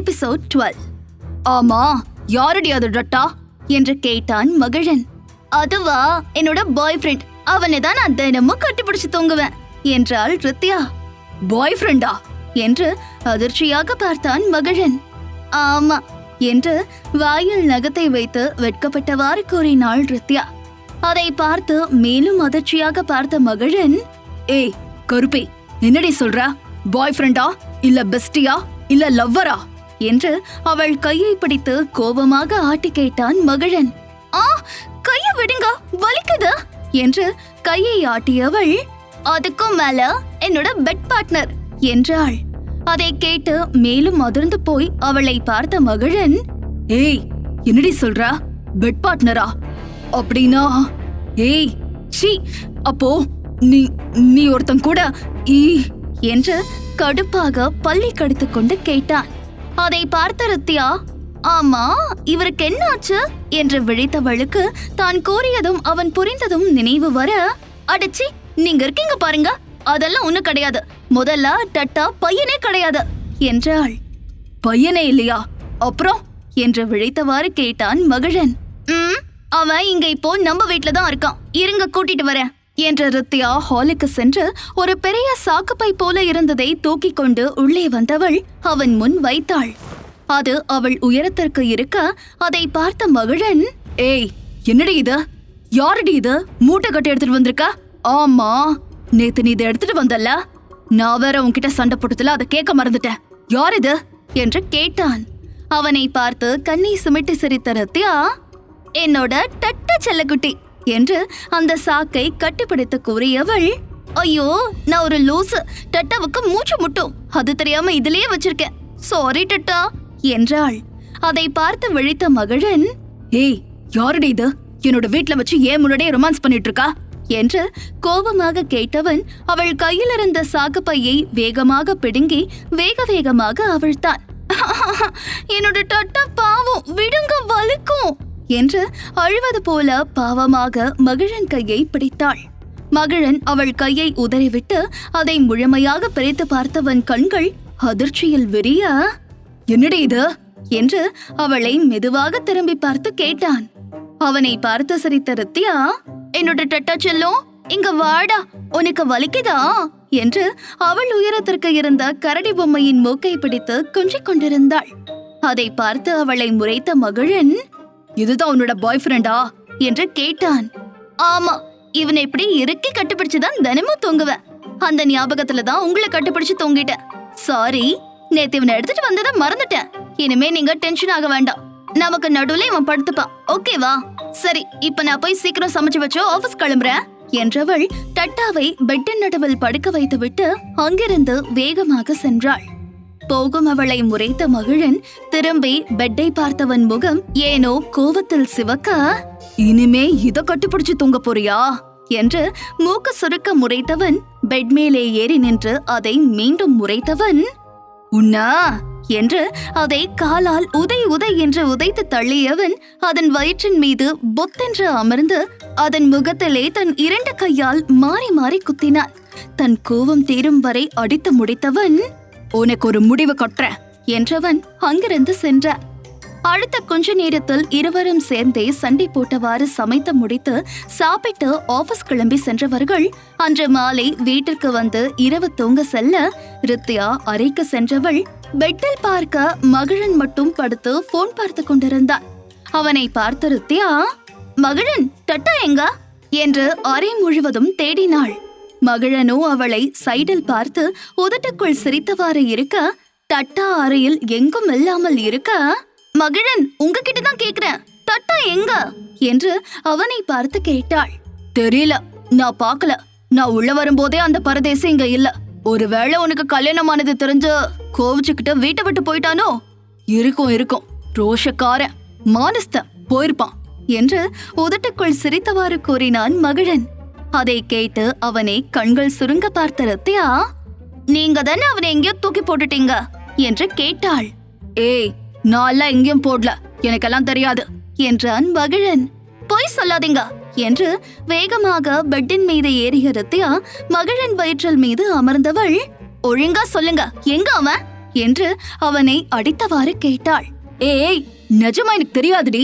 Episode 12. ஆமா, யாரடி அது ta-ta என்று கேட்டான் மகிழன். அதுவா, என்னோட பாய் ஃப்ரெண்ட். அவனை தான் நான் தினமும் கட்டிப்பிடிச்சு தூங்குவேன் என்றாள் ரித்யா. பாய் ஃப்ரெண்டா என்று அதிர்ச்சியாக பார்த்தான் மகிழன். ஆமா என்று வாயில் நகத்தை வைத்து வெட்கப்பட்டவாறு கூறினாள் ரித்யா. அதை பார்த்து மேலும் அதிர்ச்சியாக பார்த்த மகிழன், ஏய் கருப்பே, என்னடி சொல்ற? பாய் ஃப்ரெண்டா இல்ல பெஸ்டியா இல்ல லவ்வரா என்று அவள் கையை பிடித்து கோபமாக ஆட்டி கேட்டான் மகிழன். ஆ, கையை விடுங்க, வலிக்குது என்று கையை ஆட்டியவள், அதுக்கும் மேல என்னோட பெட் பார்ட்னர் என்றாள். அதை கேட்டு மேலும் அதிர்ந்து போய் அவளை பார்த்த மகிழன், ஏய் என்னடி சொல்ற? பெட் பார்ட்னரா? அப்படின்னா ஏய் சீ, அப்போ நீ ஒருத்தன் கூட என்று கடுப்பாக பல்லி கடித்துக் கொண்டு கேட்டான். அதை பார்த்த ரித்யா, ஆமா இவருக்கு என்ன ஆச்சு என்று விழித்தவளுக்கு தான் கூறியதும் அவன் புரிந்ததும் நினைவு வர, அடிச்சி நீங்க இருக்கீங்க பாருங்க, அதெல்லாம் ஒண்ணு கிடையாது. முதல்ல டட்டா பையனே கிடையாது என்றாள். பையனே இல்லையா? அப்புறம் என்று விழித்தவாறு கேட்டான் மகிழன். அவன் இங்க இப்போ நம்ம வீட்டுல தான் இருக்கான், இருங்க கூட்டிட்டு வரேன் என்ற ரித்யா ஹாலுக்கு சென்று ஒரு பெரிய சாக்குப்பை போல இருந்ததை தூக்கி கொண்டு உள்ளே வந்தவள் அவன் முன் வைத்தாள். அது அவள் உயரத்திற்கு இருக்க அதை பார்த்த மகிழன், ஏய் என்னடி இது? யாரடி இது மூட்டை கட்டி எடுத்துட்டு வந்திருக்க? ஆமா, நேத்து நீ இதை எடுத்துட்டு வந்தல்ல, நான் வேற உன்கிட்ட சண்டை போட்டதுல அதை கேட்க மறந்துட்டேன். யார் இது என்று கேட்டான். அவனை பார்த்து கண்ணை சுமிட்டி சிரித்த ரித்யா, என்னோட டட்ட செல்லக்குட்டி என்று அந்த சாக்கை கட்டிப்பிடித்து கூறியவள், ஐயோ நான் ஒரு லூசு, டட்டாவுக்கு மூச்சு முட்டும், அது தெரியாம இதுலயே வச்சிருக்கேன், சாரி டட்டா என்றாள். அதை பார்த்து விழித்த மகிழன், ஏய் யாருடைய இது? என்னோட வீட்டுல வச்சு ஏன் முன்னாடியே ரொமான்ஸ் பண்ணிட்டு இருக்கா என்று கோபமாக கேட்டவன் அவள் கையில் இருந்த சாக்குப்பையை வேகமாக பிடுங்கி வேகமாக அவிழ்த்தான். என்னோட டட்டா பாவம், விடுங்க வலிக்கும் என்று அழுவது போல பாவமாக மகிழன் கையை பிடித்தாள். மகிழன் அவள் கையை உதறிவிட்டு அதை முழுமையாக பிரித்து பார்த்தவன் கண்கள் அதிர்ச்சியில் விரிய, என்னடி இது என்று அவளை மெதுவாக திரும்பி பார்த்து கேட்டான். அவனை பார்த்து சிரித்த ரித்யா, என்னோட டட்டா செல்லும், இங்க வாடா, உனக்கு வலிக்குதா என்று அவள் உயரத்திற்கு இருந்த கரடி பொம்மையின் மூக்கை பிடித்து கொஞ்சிக் கொண்டிருந்தாள். அதை பார்த்து அவளை முறைத்த மகிழன், இதுதான் உன்னோட பாய் ஃப்ரெண்டா என்று கேட்டான். ஆமா, இவனை இப்படி இறுக்கி கட்டுப்பிடிச்சுதான் தினமும் தூங்குவேன், அந்த ஞாபகத்துல தான் உங்களை கட்டுப்பிடிச்சு தூங்கிட்டேன். சாரி, நேத்து இவனை எடுத்துட்டு வந்ததை மறந்துட்டேன். இனிமே நீங்க டென்ஷன் ஆக வேண்டாம், நமக்கு நடுவுல இவன் படுத்துப்பான், ஓகேவா? சரி, இப்ப நான் போய் சீக்கிரம் சமைச்சு வச்சோ ஆபீஸ் கிளம்புறேன் என்றவள் டட்டாவை பெட்டின் நடுவில் படுக்க வைத்துவிட்டு அங்கிருந்து வேகமாக சென்றாள். போகும் அவளை முறைத்த மகிழன் திரும்பி பெட்டை பார்த்தவன் முகம் ஏனோ கோவத்தில் சிவக்க, இனிமே இத கட்டுப்பிடிச்சு தூங்க போறியா என்று மூக்கு சுருக்க முறைத்தவன் பெட் மேலே ஏறி நின்று அதை மீண்டும் முறைத்தவன், உன்னா என்று அதை காலால் உதை என்று உதைத்து தள்ளியவன் அதன் வயிற்றின் மீது பொத்தென்று அமர்ந்து அதன் முகத்திலே தன் 2 கையால் மாறி மாறி குத்தினான். தன் கோபம் தீரும் வரை அடித்து முடித்தவன், உனக்கு ஒரு முடிவு கட்டுற என்றவன் அங்கிருந்து சென்றான். அடுத்த கொஞ்ச நேரத்தில் இருவரும் சேர்ந்தே சண்டை போட்டவாறு சமைத்து முடித்து சாப்பிட்டு ஆபீஸ் கிளம்பி சென்றவர்கள் அன்று மாலை வீட்டிற்கு வந்து இரவு தூங்க செல்ல, ரித்யா அறைக்கு சென்றவள் பெட்டில் பார்க்க மகிழன் மட்டும் படுத்து போன் பார்த்து கொண்டிருந்தான். அவனை பார்த்த ரித்யா, மகிழன் டட்டா எங்க என்று அறை முழுவதும் தேடினாள். மகிழனோ அவளை சைடில் பார்த்து உதட்டுக்குள் சிரித்தவாறு இருக்க, டட்டா அறையில் எங்கும் இல்லாமல் இருக்க, மகிழன் உங்ககிட்ட தான் கேக்குறேன், டட்டா எங்க என்று அவனை பார்த்து கேட்டாள். தெரியல, நான் பாக்கல, நான் உள்ள வரும்போதே அந்த பரதேசி இங்க இல்ல. ஒருவேளை உனக்கு கல்யாணமானது தெரிஞ்சு கோவிச்சுக்கிட்டு வீட்டை விட்டு போயிட்டானோ? இருக்கும் ரோஷக்காரன் மானஸ்த போயிருப்பான் என்று உதட்டுக்குள் சிரித்தவாறு கூறினான் மகிழன். அதை கேட்டு அவனை கண்கள் சுருங்க பார்த்த ரித்யா, நீங்க தானே அவனை எங்கேயோ தூக்கி போட்டுட்டீங்க என்று கேட்டாள். ஏய், நான் எங்கேயும் போடல, எனக்கெல்லாம் தெரியாது என்றான் மகிழன். பொய் சொல்லாதீங்க என்று வேகமாக பெட்டின் மீது ஏறிய ரித்யா மகிழன் வயிற்றல் மீது அமர்ந்தவள், ஒழுங்கா சொல்லுங்க, எங்க அவன் என்று அவனை அடித்தவாறு கேட்டாள். ஏய், நிஜமா எனக்கு தெரியாதுடி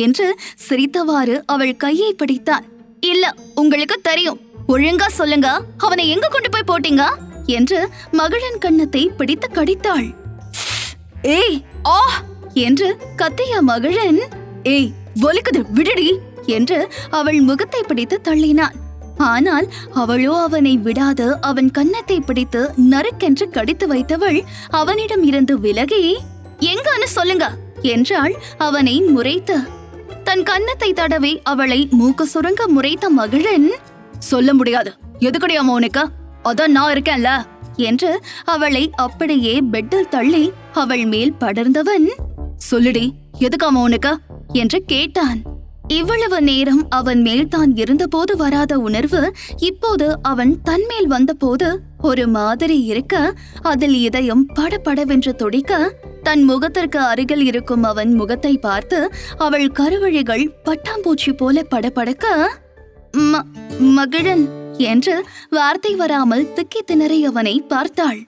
என்று சிரித்தவாறு அவள் கையை பிடித்தான். இல்ல, உங்களுக்கு தெரியும், ஒழுங்கா சொல்லுங்க, அவனை எங்க கொண்டு போய் போட்டீங்க என்று மகளன் கன்னத்தை பிடித்து கடித்தாள். ஏய் ஆ என்று கத்திய மகளன், ஏய் வலிக்குது விடுடி என்று அவள் முகத்தை பிடித்து தள்ளினான். ஆனால் அவளோ அவனை விடாது அவன் கன்னத்தை பிடித்து நறுக்கென்று கடித்து வைத்தவள் அவனிடம் இருந்து விலகி, எங்கன்னு சொல்லுங்க என்றாள் அவனை முறைத்து. தன் கன்னத்தை தடவி அவளை மூக்கு சுருங்க முறைத்த மகளன், சொல்ல முடியாது, எதுக்கடியாம உனக்கு, அதான் நான் இருக்கேன்ல என்று அவளை அப்படியே பெட்டில் தள்ளி அவள் மேல் படர்ந்தவன், சொல்லுடி எதுக்காம உனக்கு என்று கேட்டான். இவ்வளவு நேரம் அவன் மேல் தான் இருந்தபோது வராத உணர்வு இப்போது அவன் தன்மேல் வந்தபோது ஒரு மாதிரி இருக்க, அதில் இதயம் படபடவென்று துடிக்க, தன் முகத்திற்கு அருகில் இருக்கும் அவன் முகத்தை பார்த்து அவள் கருவழிகள் பட்டாம்பூச்சி போல படபடக்க, மகிழன் என்று வார்த்தை வராமல் திக்கி திணறி அவனை பார்த்தாள்.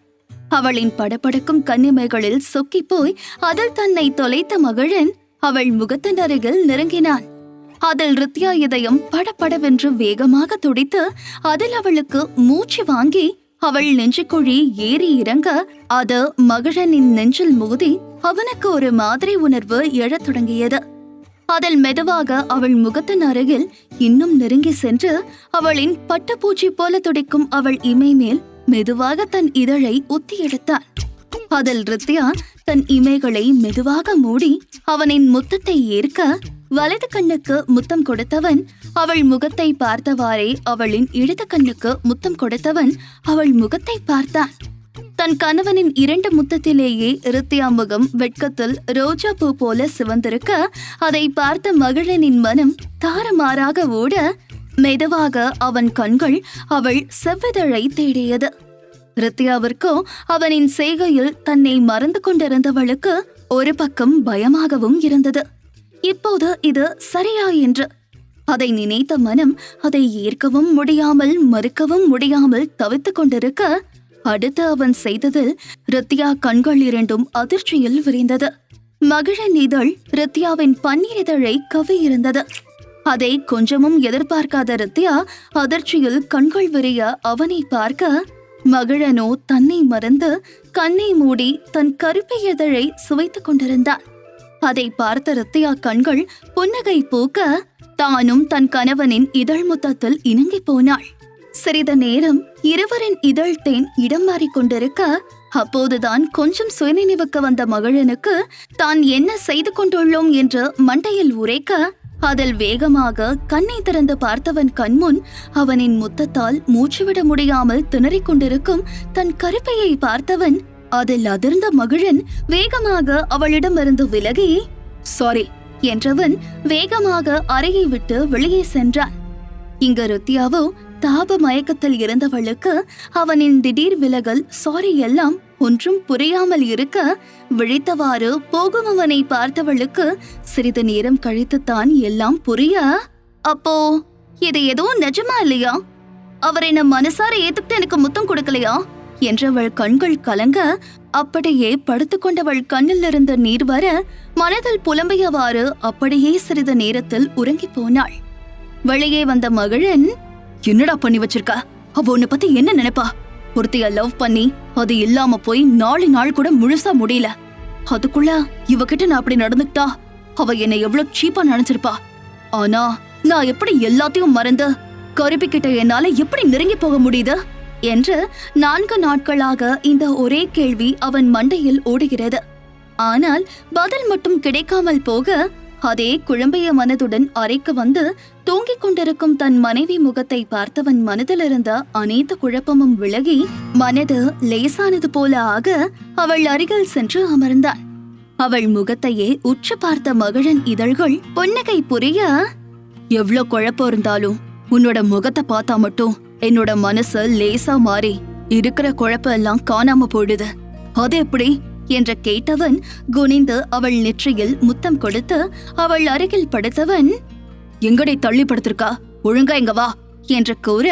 அவளின் படபடக்கும் கண்ணிமைகளில் சொக்கி போய் அதில் தன்னை தொலைத்த மகிழன் அவள் முகத்தின் அருகில் நெருங்கினான். அதில் ரித்யா இதயம் படபடவென்று வேகமாக துடித்து அதில் அவளுக்கு மூச்சு வாங்கி அவள் நெஞ்சுக்குழி ஏறி இறங்க, அது மகிழனின் நெஞ்சில் மோதி அவனுக்கு ஒரு மாதிரி உணர்வு எழத் தொடங்கியது. அதில் மெதுவாக அவள் முகத்தின் அருகில் இன்னும் நெருங்கி சென்று அவளின் பட்டுப்பூச்சி போல துடிக்கும் அவள் இமை மேல் மெதுவாக தன் இதழை ஒத்தி எடுத்தான். அதில் ரித்யா தன் இமைகளை மெதுவாக மூடி அவனின் முத்தத்தை ஏற்க, வலது கண்ணுக்கு முத்தம் கொடுத்தவன் அவள் முகத்தை பார்த்தவாறே அவளின் இடது கண்ணுக்கு முத்தம் கொடுத்தவன் அவள் முகத்தை பார்த்தான். தன் கணவனின் 2 முத்தத்திலேயே ரித்யா முகம் வெட்கத்தில் ரோஜா பூ போல சிவந்திருக்க, அதை பார்த்த மகிழனின் மனம் தாறுமாறாக ஓட, மெதுவாக அவன் கண்கள் அவள் செவ்விதழை தேடியது. ரித்யாவிற்கோ அவனின் செய்கையில் தன்னை மறந்து கொண்டிருந்தவளுக்கு ஒரு பக்கம் பயமாகவும் இருந்தது. இப்போது இது சரியா என்று அதை நினைத்த மனம் அதை ஏற்கவும் முடியாமல் மறுக்கவும் முடியாமல் தவித்துக் கொண்டிருக்க, அடுத்து அவன் செய்ததில் ரித்யா கண்கள் 2 அதிர்ச்சியில் விரிந்தது. மகிழன் இதழ் ரித்யாவின் பன்னீரிதழை கவ்வியிருந்தது. அதை கொஞ்சமும் எதிர்பார்க்காத ரித்யா அதிர்ச்சியில் கண்கள் விரிய அவனை பார்க்க, மகிழனோ தன்னை மறந்து கண்ணை மூடி தன் கருப்பை இதழை சுவைத்துக் கொண்டிருந்தான். அதை பார்த்த ரித்யா கண்கள் புன்னகை பூக்க, தானும் தன் கணவனின் இதழ் முத்தத்தில் இணங்கி போனாள். சிறிது நேரம் இருவரின் இதழ் தேன் இடம் மாறிக் கொண்டிருக்க, அப்போதுதான் கொஞ்சம் சுயநினைவுக்கு வந்த மகிழனுக்கு தான் என்ன செய்து கொண்டுள்ளோம் என்று மண்டையில் உரைக்க, அதில் வேகமாக கண்ணை திறந்து பார்த்தவன் கண்முன் அவனின் முத்தத்தால் மூச்சுவிட முடியாமல் திணறிக் கொண்டிருக்கும் தன் கருப்பையை பார்த்தவன் அதில் அதிர்ந்த மகிழன் வேகமாக அவளிடமிருந்து விலகி, சாரி என்றவன் வேகமாக அறையை விட்டு வெளியே சென்றான். இங்க ரித்யாவோ தாப மயக்கத்தில் இருந்தவளுக்கு அவனின் திடீர் விலகல் சாரி எல்லாம் ஒன்றும் புரியாமல் இருக்க, விழித்தவாறு போகும் அவனை பார்த்தவளுக்கு சிறிது நேரம் கழித்துத்தான் எல்லாம் புரிய, அப்போ இது ஏதோ நிஜமா இல்லையா, அவர் என்ன மனசார ஏத்துக்கிட்டு எனக்கு முத்தம் கொடுக்கலையா என்றவள் கண்கள் கலங்க, அப்படியே படுத்துக்கொண்டவள் கண்ணில் இருந்த நீர் வர மனதில் புலம்பியவாறு அப்படியே சிறிது நேரத்தில் உறங்கி போனாள். வெளியே வந்த மகிழன், என்னடா பண்ணி வச்சிருக்க, அவ உன்னை பத்தி என்ன நினைப்பா, ஒருத்தைய லவ் பண்ணி அது இல்லாம போய் 4 நாள் கூட முழுசா முடியல, அதுக்குள்ள இவகிட்ட நான் அப்படி நடந்துக்கிட்டா அவ என்னை எவ்வளவு சீப்பா நினைச்சிருப்பா, ஆனா நான் எப்படி எல்லாத்தையும் மறந்து கருப்பிக்கிட்ட என்னால எப்படி நெருங்கி போக முடியுது என்று 4 நாட்களாக இந்த ஒரே கேள்வி அவன் மண்டையில் ஓடுகிறது. ஆனால் பதில் மட்டும் கிடைக்காமல் போக, அதே குழம்பிய மனதுடன் அறைக்கு வந்து தூங்கிக் கொண்டிருக்கும் தன் மனைவி முகத்தை பார்த்தவன் மனதிலிருந்த அனைத்து குழப்பமும் விலகி மனது லேசானது போல ஆக அவள் அருகில் சென்று அமர்ந்தான். அவள் முகத்தையே உற்று பார்த்த மகிழன் இதழ்கள் புன்னகை புரிய, எவ்ளோ குழப்பம் இருந்தாலும் உன்னோட முகத்தை பார்த்தா மட்டும் என்னோட மனசு லேசா மாறி இருக்கிற குழப்பம் எல்லாம் காணாம போயிடுது, அது எப்படி என்று கேட்டவன் குனிந்து அவள் நெற்றியில் முத்தம் கொடுத்து அவள் அருகில் படுத்தவன், எங்கடை தள்ளி படுத்திருக்கா, ஒழுங்கா எங்க வா என்று கூற,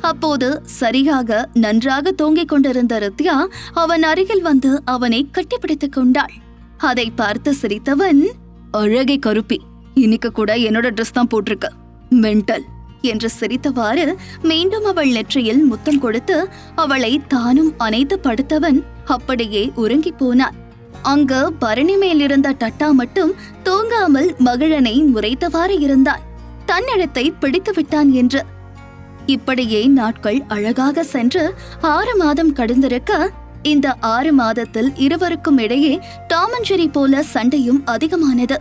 அப்போது சரியாக நன்றாக தூங்கிக் கொண்டிருந்த ரித்யா அவன் அருகில் வந்து அவனை கட்டிப்பிடித்துக் கொண்டாள். அதை பார்த்து சிரித்தவன், அழகை கருப்பி, இன்னைக்கு கூட என்னோட ட்ரெஸ் தான் போட்டிருக்க, மென்டல் என்று சிரித்தவாறு மீண்டும் அவள் நெற்றியில் முத்தம் கொடுத்து அவளை தானும் அணைத்து படுத்தவன் அப்படியே உறங்கி போனான். அங்கு பரணி மேல் இருந்த டட்டா மட்டும் தூங்காமல் மகிழனை முறைத்தவாறு இருந்தான், தன்னிடத்தை பிடித்து விட்டான் என்று. இப்படியே நாட்கள் அழகாக சென்று 6 மாதம் கடந்திருக்க, இந்த 6 மாதத்தில் இருவருக்கும் இடையே டாம் அண்ட் ஜெர்ரி போல சண்டையும் அதிகமானது.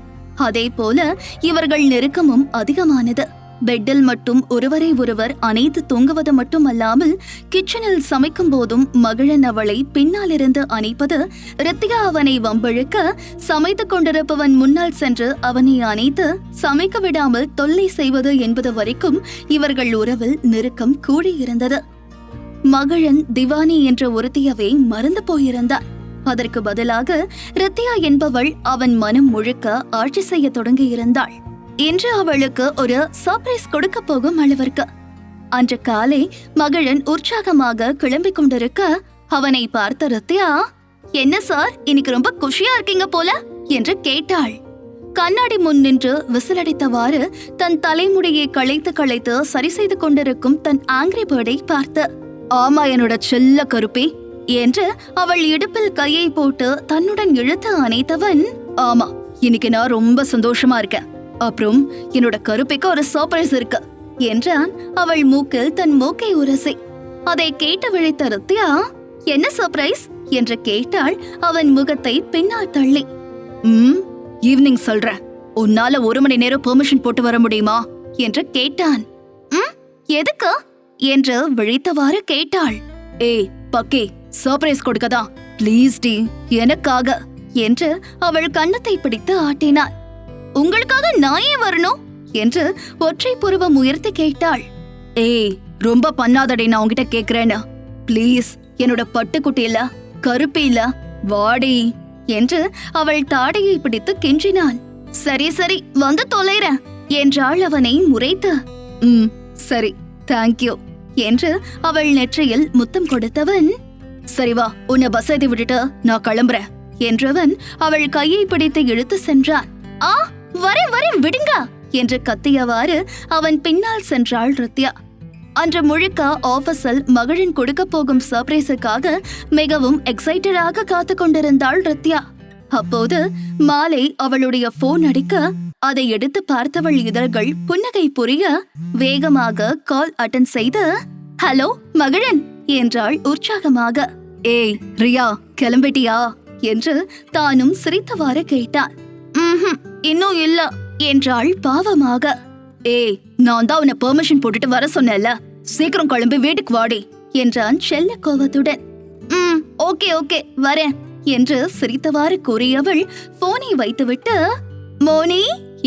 அதே போல இவர்கள் நெருக்கமும் அதிகமானது. பெட்டில் மட்டும் ஒருவரை ஒருவர் அணைத்து தூங்குவது மட்டுமல்லாமல் கிச்சனில் சமைக்கும் போதும் மகிழன் அவளை பின்னாலிருந்து அணைப்பது, ரித்திகா அவனை வம்பிழுக்க சமைத்துக் கொண்டிருப்பவன் முன்னால் சென்று அவனை அணைத்து சமைக்க விடாமல் தொல்லை செய்வது என்பது வரைக்கும் இவர்கள் உறவில் நெருக்கம் கூடியிருந்தது. மகிழன் திவானி என்ற ஒருத்தியவே மறந்து போயிருந்தான். அதற்கு பதிலாக ரித்தியா என்பவள் அவன் மனம் முழுக்க ஆட்சி செய்ய தொடங்கியிருந்தாள். இன்று அவளுக்கு ஒரு சர்ப்ரைஸ் கொடுக்க போகும் அளவிற்கு. அன்று காலை மகிழன் உற்சாகமாக கிளம்பிக் கொண்டிருக்க அவனை பார்த்த ரித்யா, என்ன சார், இன்னைக்கு ரொம்ப குஷியா இருக்கீங்க போல என்று கேட்டாள். கண்ணாடி முன் நின்று விசிலடித்தவாறு தன் தலைமுடியை களைத்து சரி செய்து கொண்டிருக்கும் தன் ஆங்கிரி பேர்டை பார்த்து, ஆமா என்னோட செல்ல கருப்பி என்று அவள் இடுப்பில் கையை போட்டு தன்னுடன் இழுத்து அணைத்தவன், ஆமா இன்னைக்கு நான் ரொம்ப சந்தோஷமா இருக்கேன், அப்புறம் என்னோட கருப்பைக்கு ஒரு சர்ப்ரைஸ் இருக்கு என்றான் அவள் மூக்கில் தன் மூக்கை உரசி. அதை கேட்டு விழித்த ரித்யா, என்ன சர்ப்ரைஸ் என்று கேட்டாள் அவன் முகத்தை பின்னால் தள்ளி. ஈவினிங் சொல்றேன், உன்னால 1 மணி நேரம் பெர்மிஷன் போட்டு வர முடியுமா என்று கேட்டான். எதுக்கு என்று விழித்தவாறு கேட்டாள். ஏய் பக்கே, சர்ப்ரைஸ் கொடுக்கதான், ப்ளீஸ் டி, எனக்காக என்று அவள் கன்னத்தை பிடித்து ஆட்டினாள். உங்களுக்காக நான் ஏன் வரணும் என்று ஒற்றை புருவம் உயர்த்தி கேட்டாள். ஏய் ரொம்ப பண்ணாதடி, நான் உன்கிட்ட கேக்குறேன்னு, ப்ளீஸ் என்னோட பட்டுக்குட்டி இல்ல, கருப்பி இல்ல, வாடி என்று அவள் தாடையை பிடித்து கெஞ்சினான். சரி சரி வந்து தொலைறேன் என்றாள் அவனை முறைத்து. சரி தேங்க்யூ என்று அவள் நெற்றியில் முத்தம் கொடுத்தவன், சரி வா உன்னை பஸ் ஏத்தி விட்டுட்டு நான் கிளம்புறேன் என்றவன் அவள் கையை பிடித்து இழுத்து சென்றான். ஆ வரேன் விடுங்க என்று கத்தியவாறு அவன் பின்னால் சென்றாள் ரித்யா. அன்று முழுக்க ஆபீஸில் மகிழன் கொடுக்க போகும் சர்ப்ரைஸுக்காக மிகவும் எக்ஸைட்டடாக காத்து கொண்டிருந்தாள் ரித்யா. அப்போது மாலை அவளுடைய போன் அடிக்க அதை எடுத்து பார்த்தவள் இதழ்கள் புன்னகை புரிய வேகமாக கால் அட்டெண்ட் செய்து, ஹலோ மகிழன் என்றாள் உற்சாகமாக. ஏய் ரியா, கிளம்பிட்டியா என்று தானும் சிரித்தவாறு கேட்டான். இன்னும் இல்ல என்றாள் பாவமாக. ஏய் நான் தான் உன்னை பெர்மிஷன் போட்டுட்டு வர சொன்னேன்ல, சீக்கிரம் கிளம்பி வீட்டுக்கு வாடி என்றான் செல்ல கோவத்துடன். ஓகே ஓகே வரேன் என்று சிரித்தவாறு கூறியவள் போனை வைத்துவிட்டு, மோனி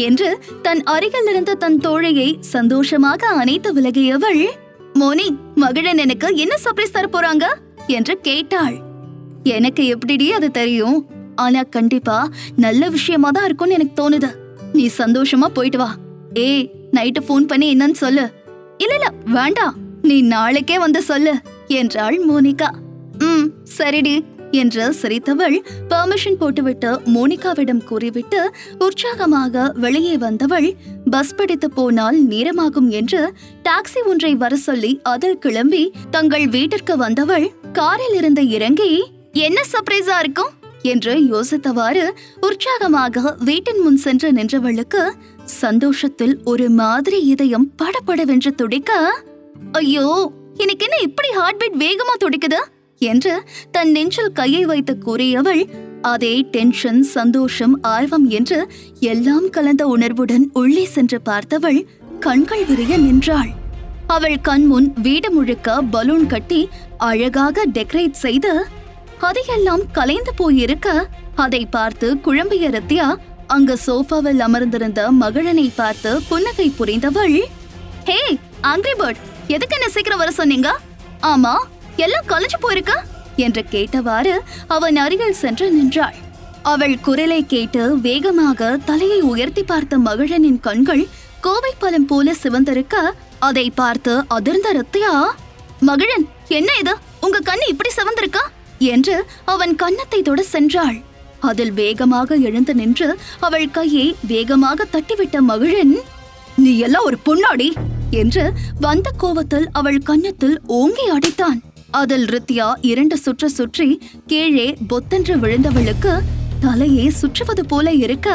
என்று தன் அருகில் இருந்த தன் தோழையை சந்தோஷமாக அணைத்து விலகியவள், மோனி மகிழன் எனக்கு என்ன சர்ப்ரைஸ் தர போறாங்க என்று கேட்டாள். எனக்கு எப்படிடி அது தெரியும், ஆனா கண்டிப்பா நல்ல விஷயமா தான் இருக்கும்னு எனக்கு தோணுது, நீ சந்தோஷமா போயிட்டு வா. ஏய் நைட்டு போன் பண்ணி என்னன்னு சொல்லு. இல்ல வேண்டாம், நீ நாளைக்கே வந்து சொல்லு என்றாள் மோனிகா. சரிடி என்று சிரித்தவள் பெர்மிஷன் போட்டுவிட்டு மோனிகாவிடம் கூறிவிட்டு உற்சாகமாக வெளியே வந்தவள் பஸ் பிடித்து போனால் நேரமாகும் என்று டாக்ஸி ஒன்றை வர சொல்லி அதில் கிளம்பி தங்கள் வீட்டிற்கு வந்தவள் காரில் இருந்து இறங்கி, என்ன சர்ப்ரைஸா இருக்கும் என்று யோசித்தவாறு உற்சாகமாக வீட்டின் முன் சென்று நின்றவளுக்கு சந்தோஷத்தில் ஒரு மாதிரி இதயம் படபடவென்று துடிக்க, ஐயோ எனக்கு என்ன இப்படி ஹார்ட் பீட் வேகமா துடிக்குது என்று தன் நெஞ்சில் கையை வைத்து கூறியவள் அதே டென்ஷன், சந்தோஷம், ஆர்வம் என்று எல்லாம் கலந்த உணர்வுடன் உள்ளே சென்று பார்த்தவள் கண்கள் விரிய நின்றாள். அவள் கண்முன் வீடு முழுக்க பலூன் கட்டி அழகாக டெக்கரேட் செய்து அதையெல்லாம் கலைந்து போயிருக்க அதை பார்த்து குழம்பிய ரித்யா அங்கு சோஃபாவில் அமர்ந்திருந்த மகிழனை பார்த்து புன்னகை புரிந்தவள், ஹே ஆங்கிரி பேர்ட், எதுக்கு என்ன சீக்கிரம் வர சொன்னீங்க? ஆமா எல்லாம் கலைஞ்சு போயிருக்க என்று கேட்டவாறு அவன் அருகில் சென்று நின்றாள். அவள் குரலை கேட்டு வேகமாக தலையை உயர்த்தி பார்த்த மகிழனின் கண்கள் கோவை பழம் போல சிவந்திருக்க அதை பார்த்து அதிர்ந்த ரத்தியா, மகிழன், என்ன இது, உங்க கண்ணு இப்படி சிவந்திருக்கா என்று அவன் கன்னத்தை தொட சென்றாள். அதில் வேகமாக எழுந்து நின்று அவள் கையை வேகமாக தட்டிவிட்ட மகிழன், நீ எல்லாம் ஒரு பொன்னாடி என்று வந்த கோவத்தில் அவள் கன்னத்தில் ஓங்கி அடித்தான். அதில் ரித்யா 2 சுற்று சுற்றி கீழே பொத்தென்று விழுந்தவளுக்கு தலையை சுற்றுவது போல இருக்க,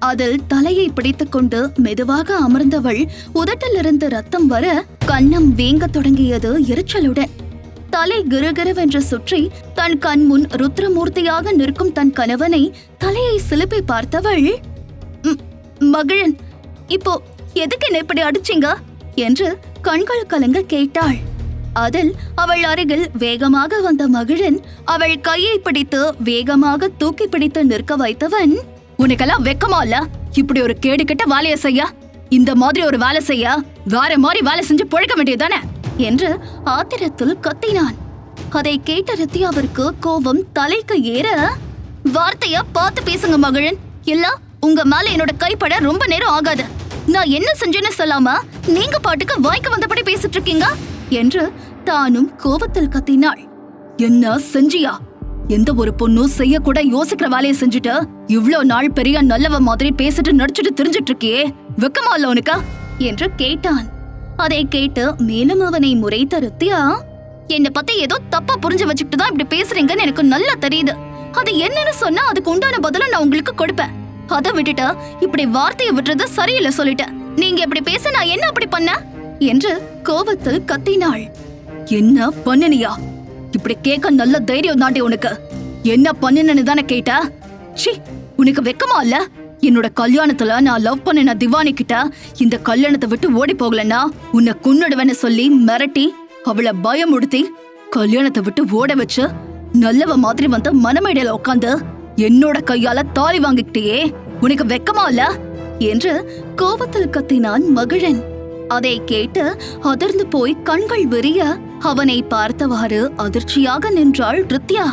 அதில் தலையை பிடித்துக்கொண்டு மெதுவாக அமர்ந்தவள் உதட்டிலிருந்து ரத்தம் வர கன்னம் வீங்க தொடங்கியது எரிச்சலுடன். தலை கிருகிருவென்று சுற்றி தன் கண் முன் ருத்ரமூர்த்தியாக நிற்கும் தன் கணவனை தலையை சிலுப்பி பார்த்தவள், மகிழன், இப்போ எதுக்கு என்ன இப்படி அடிச்சிங்க என்று கண்கள் கலங்க கேட்டாள். அதில் அவள் அருகில் வேகமாக வந்த மகிழன் அவள் கையை பிடித்து வேகமாக தூக்கி பிடித்து நிற்க வைத்தவன், உனக்கெல்லாம் வெக்கமா இல்ல இப்படி ஒரு கேடு கெட்ட வேலையை செய்ய? இந்த மாதிரி ஒரு வேலை செய்ய வேற மாதிரி வேலை செஞ்சு பொழைக்க வேண்டியதானே என்று ஆத்திரத்தில் கத்தினான். அதை கேட்ட ரித்யாவிற்கு கோபம் தலைக்கு ஏற, வார்த்தையா பார்த்து பேசுங்க மகிழன், இல்ல உங்க மேல என்னோட கைப்பட ரொம்ப நேரம் ஆகாது. நான் என்ன செஞ்சேன்னு சொல்லாம நீங்க பாட்டுக்கு வாய்க்கு வந்தபடி பேசிட்டு இருக்கீங்க என்று தானும் கோபத்தில் கத்தினாள். என்ன செஞ்சியா? எந்த ஒரு பொண்ணும் செய்ய கூட யோசிக்கிற வேலையை செஞ்சுட்டு இவ்ளோ நாள் பெரிய நல்லவ மாதிரி பேசிட்டு நடிச்சுட்டு தெரிஞ்சிட்டு இருக்கியே, வெக்கமா இல்ல உனக்கா என்று கேட்டான். அதை கேட்டு மேலும் அவனை முறைத்த ரித்யா, என்னை பத்தி ஏதோ தப்பா புரிஞ்சு வச்சுக்கிட்டு தான் இப்படி பேசுறீங்கன்னு எனக்கு நல்லா தெரியுது. அது என்னன்னு சொன்னா அதுக்கு உண்டான பதில நான் உங்களுக்கு கொடுப்பேன். அதை விட்டுட்டு இப்படி வார்த்தையை விட்டுறது சரியில்லை சொல்லிட்டேன். நீங்க இப்படி பேச நான் என்ன அப்படி பண்ண என்று கோபத்தில் கத்தினாள். என்ன பண்ணினியா? இப்படி கேட்க நல்ல தைரியம் தாண்டி உனக்கு. என்ன பண்ணினு தானே கேட்ட? சி, உனக்கு வெக்கமா இல்ல? என்னோட கல்யாணத்துல நான் லவ் பண்ணின திவானி கிட்ட இந்த கல்யாணத்தை விட்டு ஓடி போகலன்னா உன்னை கொன்னுடுவேன்னு சொல்லி மிரட்டி அவளை பயமுடுத்தி கல்யாணத்தை விட்டு ஓட வச்சு நல்லவ மாதிரி வந்து மனமேடையில உட்காந்து என்னோட கையால தாலி வாங்கிக்கிட்டே, உனக்கு வெக்கமா இல்ல என்று கோபத்தில் கத்தினான் மகிழன். அதை கேட்டு அதிர்ந்து போய் கண்கள் விரிய அவனை பார்த்தவாறு அதிர்ச்சியாக நின்றாள் ரித்யா.